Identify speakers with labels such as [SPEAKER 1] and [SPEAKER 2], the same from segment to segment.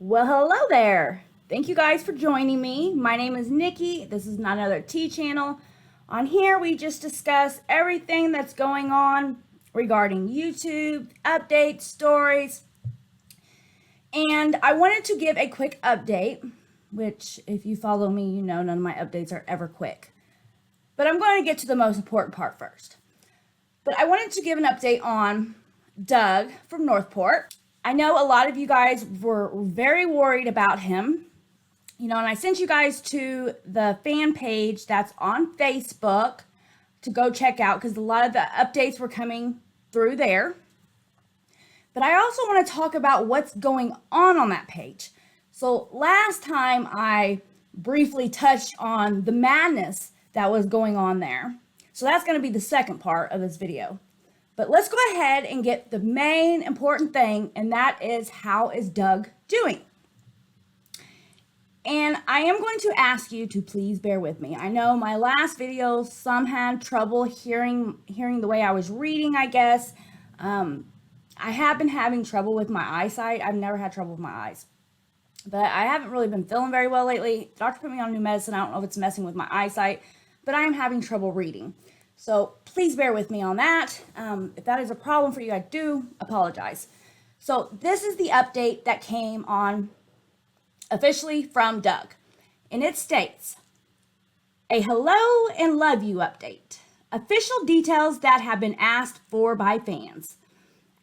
[SPEAKER 1] Well, hello there. Thank you guys for joining me. My name is Nikki. This is not another T channel. On here, we just discuss everything that's going on regarding YouTube, updates, stories. And I wanted to give a quick update, which if you follow me, you know none of my updates are ever quick. But I'm going to get to the most important part first. But I wanted to give an update on Doug from Northport. I know a lot of you guys were very worried about him, and I sent you guys to the fan page that's on Facebook to go check out because a lot of the updates were coming through there. But I also want to talk about what's going on that page. So last time I briefly touched on the madness that was going on there. So that's going to be the second part of this video. But let's go ahead and get the main important thing, and that is, how is Doug doing? And I am going to ask you to please bear with me. I know my last video, some had trouble hearing the way I was reading, I guess. I have been having trouble with my eyesight. I've never had trouble with my eyes. But I haven't really been feeling very well lately. The doctor put me on new medicine. I don't know if it's messing with my eyesight, but I am having trouble reading. So please bear with me on that. If that is a problem for you, I do apologize. So this is the update that came on officially from Doug. And it states, a hello and love you update. Official details that have been asked for by fans.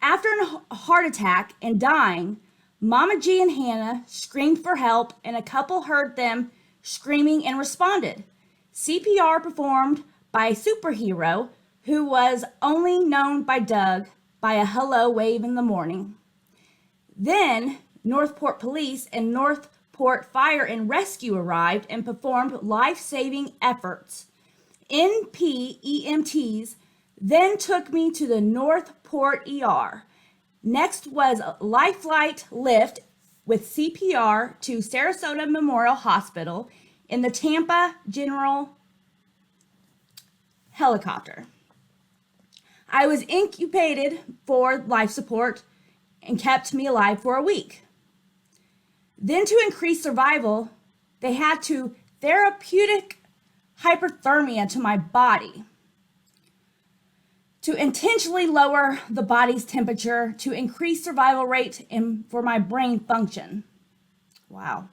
[SPEAKER 1] After a heart attack and dying, Mama G and Hannah screamed for help, and a couple heard them screaming and responded. CPR performed by a superhero who was only known by Doug by a hello wave in the morning. Then Northport Police and Northport Fire and Rescue arrived and performed life-saving efforts. NP EMTs then took me to the Northport ER. Next was a life flight lift with CPR to Sarasota Memorial Hospital in the Tampa General helicopter. I was incubated for life support and kept me alive for a week. Then to increase survival, they had to therapeutic hyperthermia to my body to intentionally lower the body's temperature to increase survival rate and for my brain function. Wow.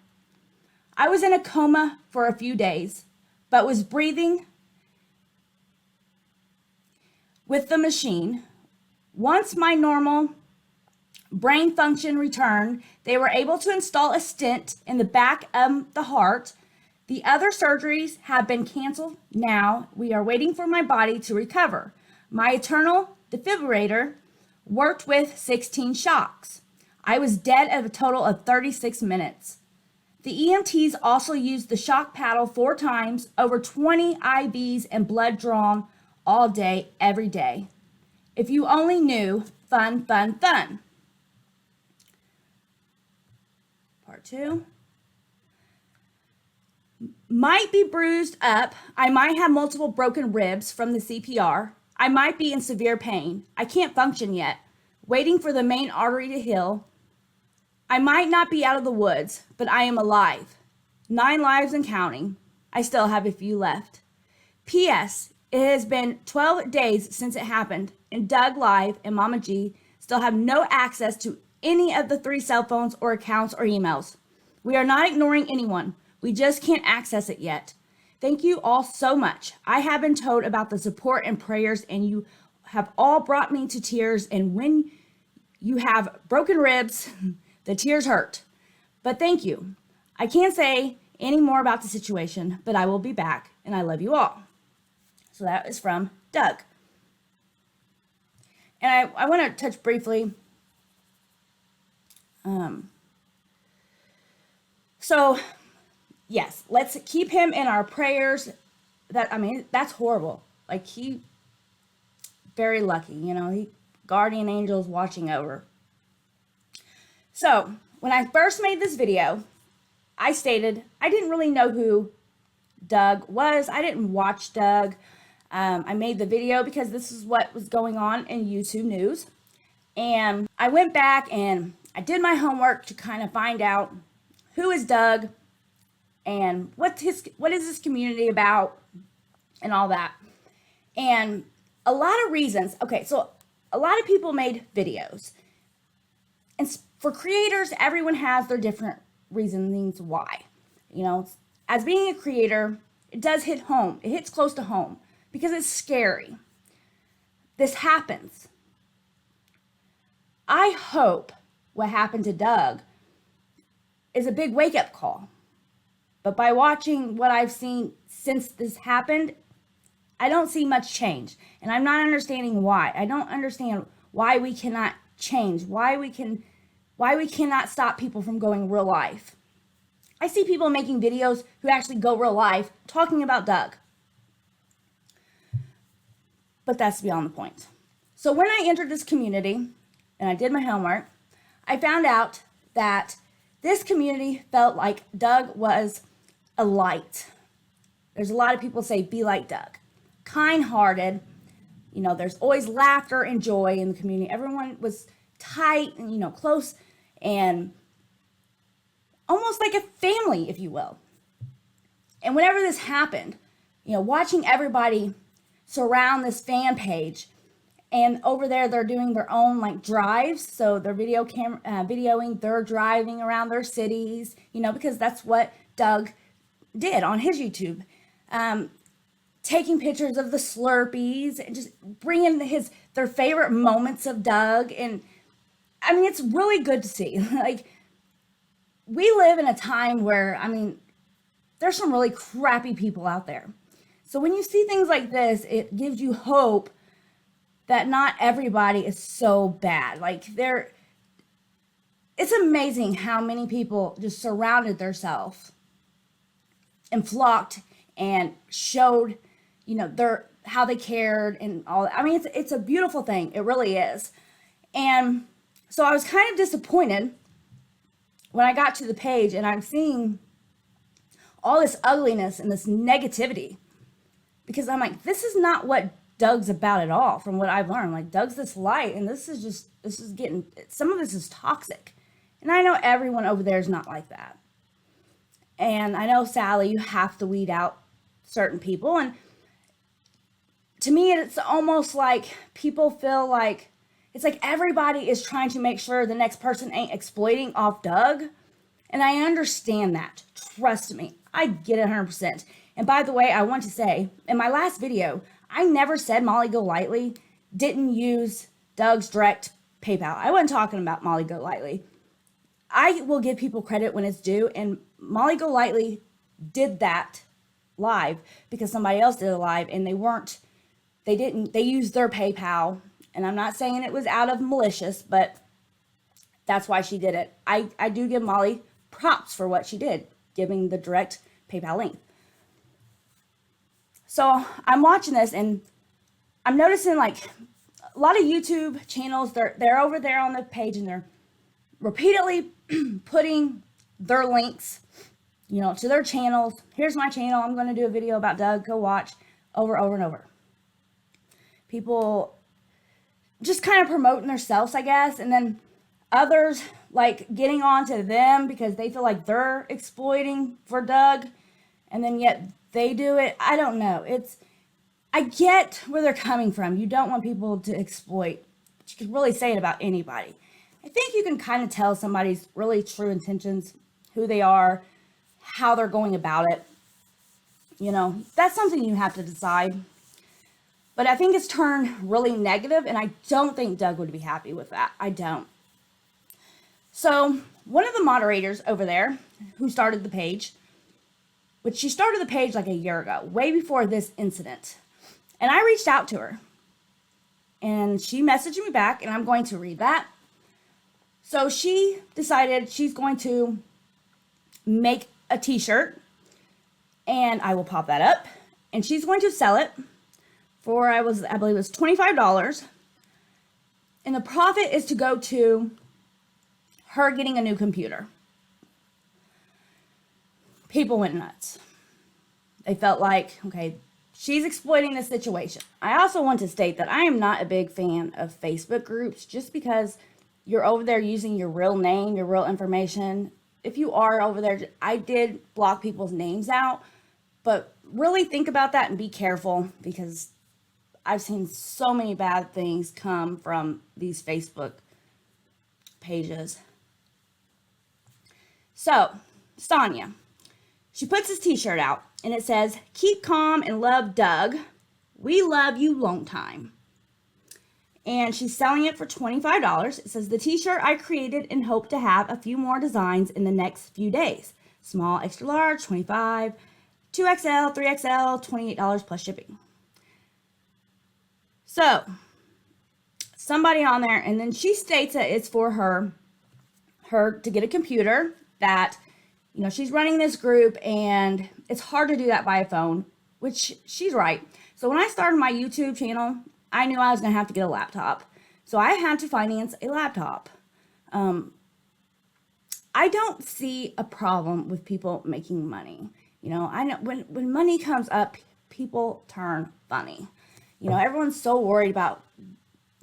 [SPEAKER 1] I was in a coma for a few days, but was breathing with the machine. Once my normal brain function returned, they were able to install a stent in the back of the heart. The other surgeries have been canceled now. We are waiting for my body to recover. My internal defibrillator worked with 16 shocks. I was dead at a total of 36 minutes. The EMTs also used the shock paddle 4 times, over 20 IVs and blood drawn all day, every day. If you only knew, fun, fun, fun. Part 2. Might be bruised up. I might have multiple broken ribs from the CPR. I might be in severe pain. I can't function yet. Waiting for the main artery to heal. I might not be out of the woods, but I am alive. 9 lives and counting. I still have a few left. P.S. It has been 12 days since it happened, and Doug Live and Mama G still have no access to any of the 3 cell phones or accounts or emails. We are not ignoring anyone. We just can't access it yet. Thank you all so much. I have been told about the support and prayers, and you have all brought me to tears, and when you have broken ribs, the tears hurt. But thank you. I can't say any more about the situation, but I will be back, and I love you all. So that is from Doug. And I want to touch briefly. So, yes, let's keep him in our prayers. That's horrible. Like, very lucky, he guardian angels watching over. So, when I first made this video, I stated I didn't really know who Doug was. I didn't watch Doug. I made the video because this is what was going on in YouTube news. And I went back and I did my homework to kind of find out who is Doug and what is this community about and all that. And a lot of reasons. Okay, so a lot of people made videos. And for creators, everyone has their different reasonings why. You know, as being a creator, it does hit home. It hits close to home because it's scary. This happens. I hope what happened to Doug is a big wake-up call. But by watching what I've seen since this happened, I don't see much change. And I'm not understanding why. I don't understand why we cannot change, why we cannot stop people from going real life. I see people making videos who actually go real life talking about Doug. But that's beyond the point. So when I entered this community and I did my homework, I found out that this community felt like Doug was a light. There's a lot of people say, be like Doug. Kind-hearted. You know, there's always laughter and joy in the community. Everyone was tight and, you know, close and almost like a family, if you will. And whenever this happened, you know, watching everybody surround this fan page, and over there they're doing their own like drives, so they're videoing their driving around their cities, you know, because that's what Doug did on his YouTube, taking pictures of the Slurpees and just bringing their favorite moments of Doug. And I mean, it's really good to see. Like, we live in a time where, I mean, there's some really crappy people out there. So when you see things like this, it gives you hope that not everybody is so bad. Like, it's amazing how many people just surrounded themselves and flocked and showed, you know, how they cared and all that. I mean, it's a beautiful thing. It really is. And so I was kind of disappointed when I got to the page and I'm seeing all this ugliness and this negativity, because I'm like, this is not what Doug's about at all, from what I've learned. Like, Doug's this light, and this is getting, some of this is toxic. And I know everyone over there is not like that. And I know, Sally, you have to weed out certain people. And to me, it's almost like people feel like, it's like everybody is trying to make sure the next person ain't exploiting off Doug. And I understand that. Trust me. I get it 100%. And by the way, I want to say, in my last video, I never said Molly Golightly didn't use Doug's direct PayPal. I wasn't talking about Molly Golightly. I will give people credit when it's due. And Molly Golightly did that live because somebody else did a live and they used their PayPal. And I'm not saying it was out of malicious, but that's why she did it. I do give Molly props for what she did, giving the direct PayPal link. So I'm watching this and I'm noticing like a lot of YouTube channels, they're over there on the page and they're repeatedly putting their links, you know, to their channels. Here's my channel. I'm going to do a video about Doug. Go watch, over and over. People just kind of promoting themselves, I guess. And then others like getting on to them because they feel like they're exploiting for Doug. And then yet they do it. I don't know. I get where they're coming from. You don't want people to exploit. But you could really say it about anybody. I think you can kind of tell somebody's really true intentions, who they are, how they're going about it. You know, that's something you have to decide. But I think it's turned really negative, and I don't think Doug would be happy with that. I don't. So one of the moderators over there who started the page, which she started the page like a year ago, way before this incident. And I reached out to her. And she messaged me back, and I'm going to read that. So she decided she's going to make a t-shirt, and I will pop that up. And she's going to sell it for, I believe it was $25. And the profit is to go to her getting a new computer. People went nuts. They felt like, okay, she's exploiting the situation. I also want to state that I am not a big fan of Facebook groups just because you're over there using your real name, your real information. If you are over there, I did block people's names out, but really think about that and be careful, because I've seen so many bad things come from these Facebook pages. So, Sonia, she puts this t-shirt out and it says, "Keep calm and love Doug. We love you long time." And she's selling it for $25. It says, "The t-shirt I created and hope to have a few more designs in the next few days. Small, extra large, 25, 2XL, 3XL, $28 plus shipping." So, somebody on there, and then she states that it's for her to get a computer, that, you know, she's running this group and it's hard to do that by a phone, which she's right. So when I started my YouTube channel, I knew I was going to have to get a laptop. So I had to finance a laptop. I don't see a problem with people making money. You know, I know when money comes up, people turn funny. You know, everyone's so worried about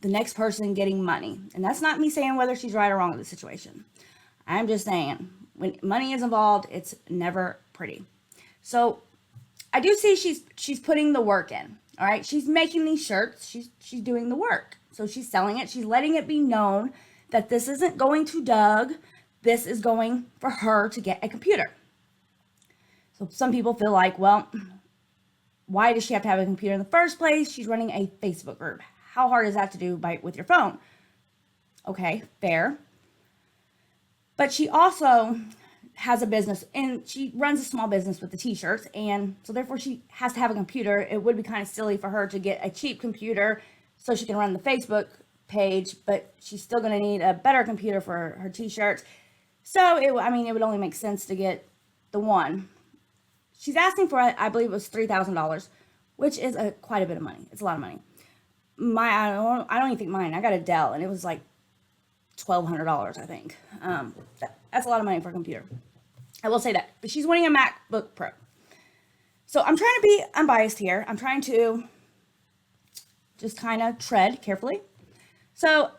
[SPEAKER 1] the next person getting money. And that's not me saying whether she's right or wrong in the situation. I'm just saying, when money is involved, it's never pretty. So I do see she's putting the work in. All right, she's making these shirts. She's doing the work. So she's selling it. She's letting it be known that this isn't going to Doug. This is going for her to get a computer. So some people feel like, well, why does she have to have a computer in the first place? She's running a Facebook group. How hard is that to do with your phone? Okay, fair. But she also has a business, and she runs a small business with the t-shirts, and so therefore she has to have a computer. It would be kind of silly for her to get a cheap computer so she can run the Facebook page, but she's still going to need a better computer for her t-shirts. So it would only make sense to get the one. She's asking for, I believe it was $3,000, which is quite a bit of money. It's a lot of money. I don't even think mine. I got a Dell, and it was like $1,200, I think. That's a lot of money for a computer. I will say that. But she's winning a MacBook Pro. So I'm trying to be unbiased here. I'm trying to just kind of tread carefully. So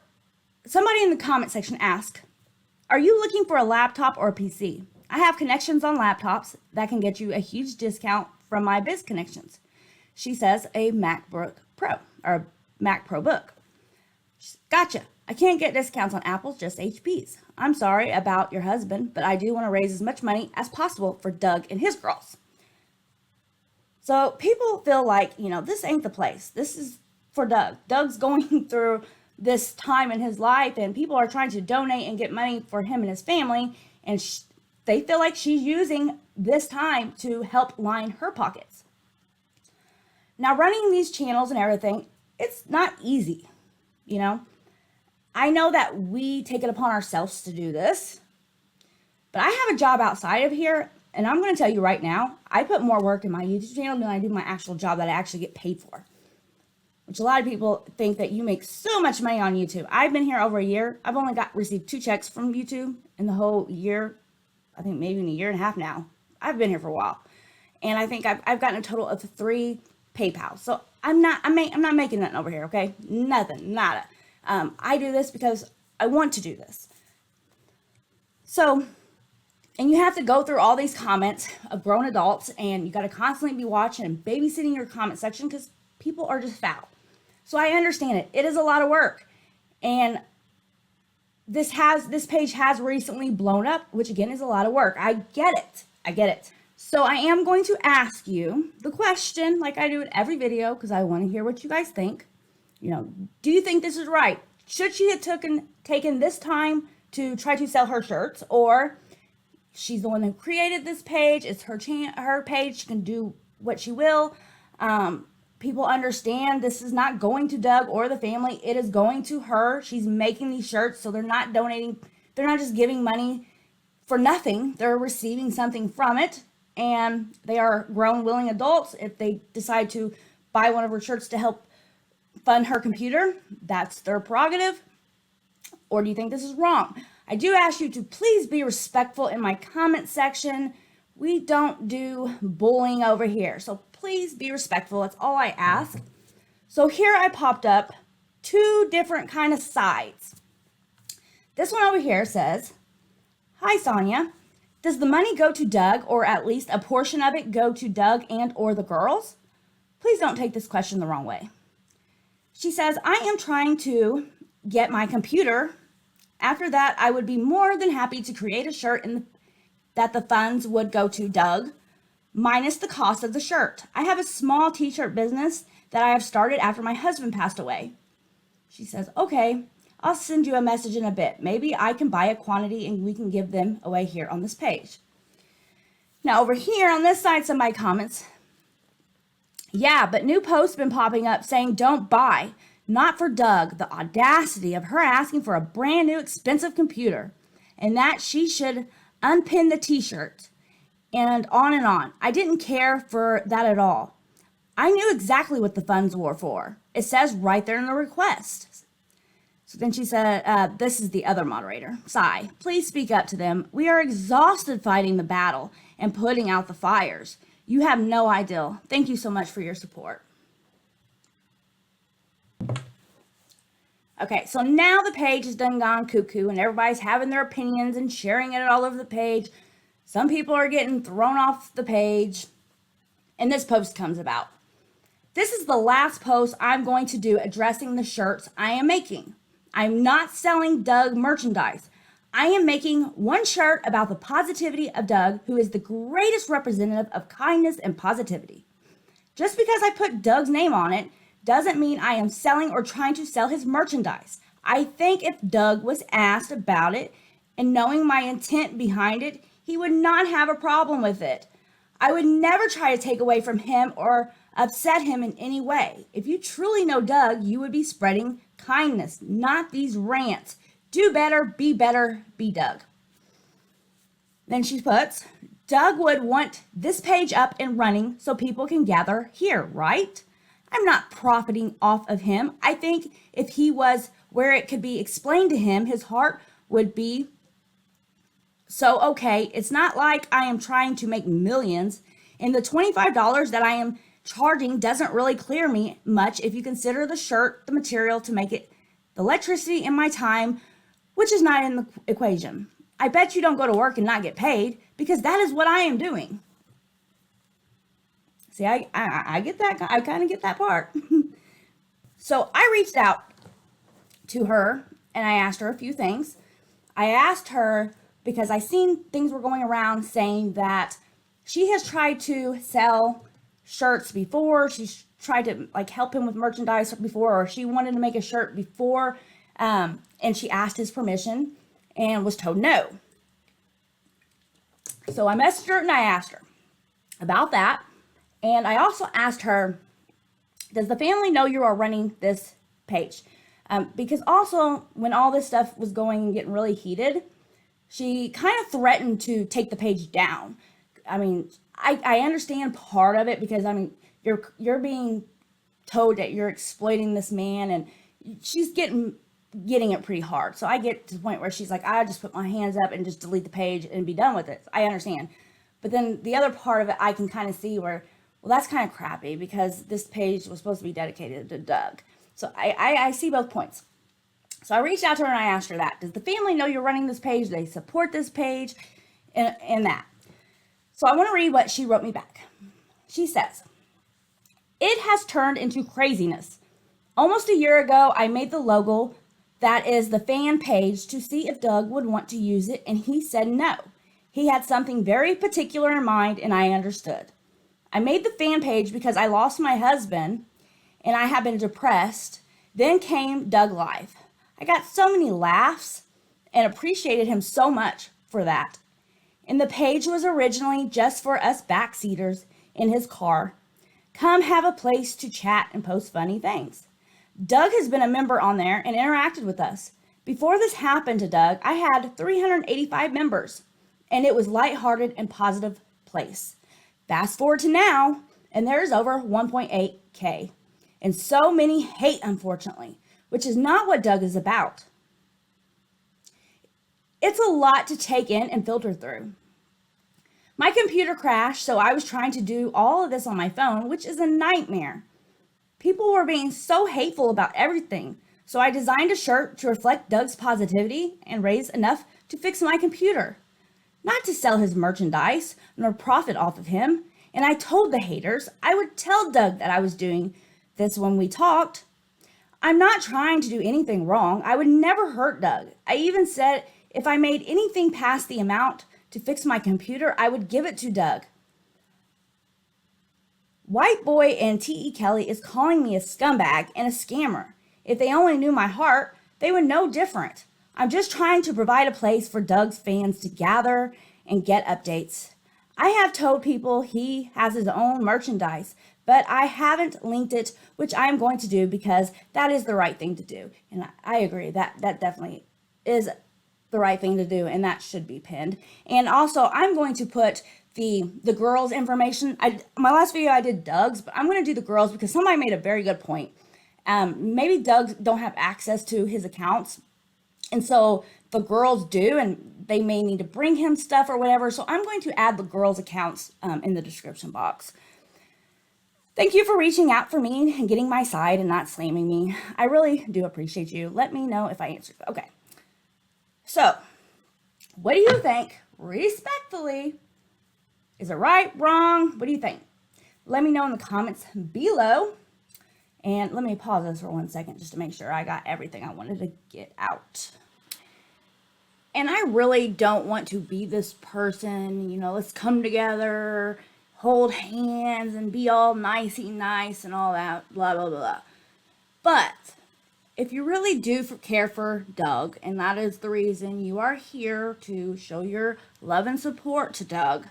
[SPEAKER 1] somebody in the comment section asked, "Are you looking for a laptop or a PC? I have connections on laptops that can get you a huge discount from my biz connections." She says a MacBook Pro, or a Mac Pro book. Gotcha. I can't get discounts on Apples, just HPs. I'm sorry about your husband, but I do want to raise as much money as possible for Doug and his girls. So people feel like, you know, this ain't the place. This is for Doug. Doug's going through this time in his life, and people are trying to donate and get money for him and his family, and they feel like she's using this time to help line her pockets. Now, running these channels and everything, it's not easy, you know. I know that we take it upon ourselves to do this, but I have a job outside of here, and I'm going to tell you right now, I put more work in my YouTube channel than I do my actual job that I actually get paid for, which a lot of people think that you make so much money on YouTube. I've been here over a year. I've only received 2 checks from YouTube in the whole year. I think maybe in a year and a half now. I've been here for a while, and I think I've gotten a total of 3 PayPal. So I'm not making nothing over here, okay? Nothing, nada. I do this because I want to do this. So, and you have to go through all these comments of grown adults, and you got to constantly be watching and babysitting your comment section because people are just foul. So I understand it. It is a lot of work. And this page has recently blown up, which again is a lot of work. I get it. So I am going to ask you the question, like I do in every video, because I want to hear what you guys think. You know, do you think this is right? Should she have taken this time to try to sell her shirts, or she's the one who created this page? It's her page. She can do what she will. People understand this is not going to Doug or the family. It is going to her. She's making these shirts, so they're not donating. They're not just giving money for nothing. They're receiving something from it, and they are grown, willing adults. If they decide to buy one of her shirts to help fund her computer, that's their prerogative. Or do you think this is wrong? I do ask you to please be respectful in my comment section. We don't do bullying over here, so please be respectful. That's all I ask. So here I popped up 2 different kind of sides. This one over here says, "Hi, Sonia. Does the money go to Doug, or at least a portion of it go to Doug and or the girls? Please don't take this question the wrong way." She says, "I am trying to get my computer. After that, I would be more than happy to create a shirt that the funds would go to Doug, minus the cost of the shirt. I have a small t-shirt business that I have started after my husband passed away." She says, "Okay, I'll send you a message in a bit. Maybe I can buy a quantity and we can give them away here on this page." Now over here on this side, somebody comments, "Yeah, but new posts been popping up saying don't buy. Not for Doug. The audacity of her asking for a brand new expensive computer and that she should unpin the t-shirt and on and on. I didn't care for that at all. I knew exactly what the funds were for. It says right there in the request." So then she said, this is the other moderator, "Sigh, please speak up to them. We are exhausted fighting the battle and putting out the fires. You have no idea. Thank you so much for your support." Okay, so now the page has done gone cuckoo and everybody's having their opinions and sharing it all over the page. Some people are getting thrown off the page and this post comes about. This is the last post I'm going to do addressing the shirts I am making. I'm not selling Doug merchandise. I am making one shirt about the positivity of Doug, who is the greatest representative of kindness and positivity. Just because I put Doug's name on it doesn't mean I am selling or trying to sell his merchandise. I think if Doug was asked about it and knowing my intent behind it, he would not have a problem with it. I would never try to take away from him or upset him in any way. If you truly know Doug, you would be spreading kindness, not these rants. Do better, be Doug. Then she puts, "Doug would want this page up and running so people can gather here, right? I'm not profiting off of him. I think if he was where it could be explained to him, his heart would be so okay. It's not like I am trying to make millions, and the $25 that I am charging doesn't really clear me much if you consider the shirt, the material to make it, the electricity and my time, which is not in the equation. I bet you don't go to work and not get paid, because that is what I am doing." See, I get that. I kind of get that part. So I reached out to her and I asked her a few things. I asked her because I seen things were going around saying that she has tried to sell shirts before. She's tried to help him with merchandise before, or she wanted to make a shirt before, and she asked his permission and was told no. So I messaged her and I asked her about that. And I also asked her, does the family know you are running this page? Because also when all this stuff was going and getting really heated, she kind of threatened to take the page down. I mean, I understand part of it because, I mean, you're being told that you're exploiting this man, and she's getting it pretty hard. So I get to the point where she's like, I just put my hands up and just delete the page and be done with it. I understand. But then the other part of it, I can kind of see where, well, that's kind of crappy because this page was supposed to be dedicated to Doug. So I see both points. So I reached out to her and I asked her that. Does the family know you're running this page? Do they support this page? And that. So I want to read what she wrote me back. She says, "It has turned into craziness. Almost a year ago, I made the logo that is the fan page to see if Doug would want to use it, and he said no. He had something very particular in mind, and I understood. I made the fan page because I lost my husband and I have been depressed. Then came Doug Live. I got so many laughs and appreciated him so much for that. And the page was originally just for us backseaters in his car. Come have a place to chat and post funny things. Doug has been a member on there and interacted with us. Before this happened to Doug, I had 385 members, and it was lighthearted and positive place. Fast forward to now, and there's over 1.8K. And so many hate, unfortunately, which is not what Doug is about. It's a lot to take in and filter through. My computer crashed, so I was trying to do all of this on my phone, which is a nightmare. People were being so hateful about everything. So I designed a shirt to reflect Doug's positivity and raise enough to fix my computer. Not to sell his merchandise nor profit off of him. And I told the haters I would tell Doug that I was doing this when we talked. I'm not trying to do anything wrong. I would never hurt Doug. I even said if I made anything past the amount to fix my computer, I would give it to Doug. White Boy and T.E. Kelly is calling me a scumbag and a scammer. If they only knew my heart, they would know different. I'm just trying to provide a place for Doug's fans to gather and get updates. I have told people he has his own merchandise, but I haven't linked it, which I'm going to do because that is the right thing to do. And I agree that definitely is the right thing to do, and that should be pinned. And also, I'm going to put the girls' information. My last video I did Doug's, but I'm going to do the girls because somebody made a very good point. Maybe Doug don't have access to his accounts, and so the girls do, and they may need to bring him stuff or whatever. So I'm going to add the girls' accounts in the description box. Thank you for reaching out for me and getting my side and not slamming me. I really do appreciate you. Let me know if I answered. Okay. So, what do you think? Respectfully, is it right, wrong? What do you think? Let me know in the comments below. And let me pause this for 1 second just to make sure I got everything I wanted to get out. And I really don't want to be this person, let's come together, hold hands, and be all nicey nice and all that, blah, blah, blah. But if you really do care for Doug, and that is the reason you are here to show your love and support to Doug,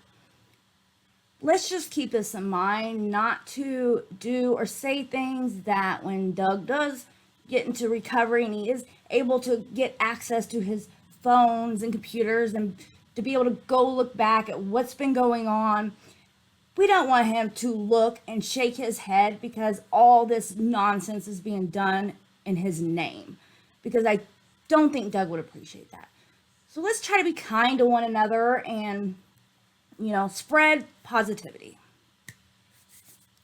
[SPEAKER 1] let's just keep this in mind, not to do or say things that when Doug does get into recovery and he is able to get access to his phones and computers and to be able to go look back at what's been going on, we don't want him to look and shake his head because all this nonsense is being done in his name, because I don't think Doug would appreciate that. So let's try to be kind to one another and spread positivity.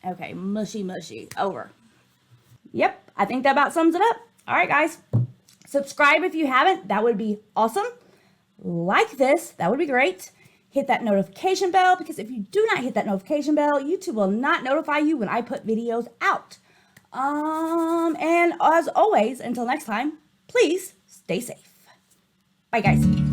[SPEAKER 1] Okay, mushy, over. Yep, I think that about sums it up. All right, guys. Subscribe if you haven't. That would be awesome. Like this. That would be great. Hit that notification bell, because if you do not hit that notification bell, YouTube will not notify you when I put videos out. And as always, until next time, please stay safe. Bye, guys.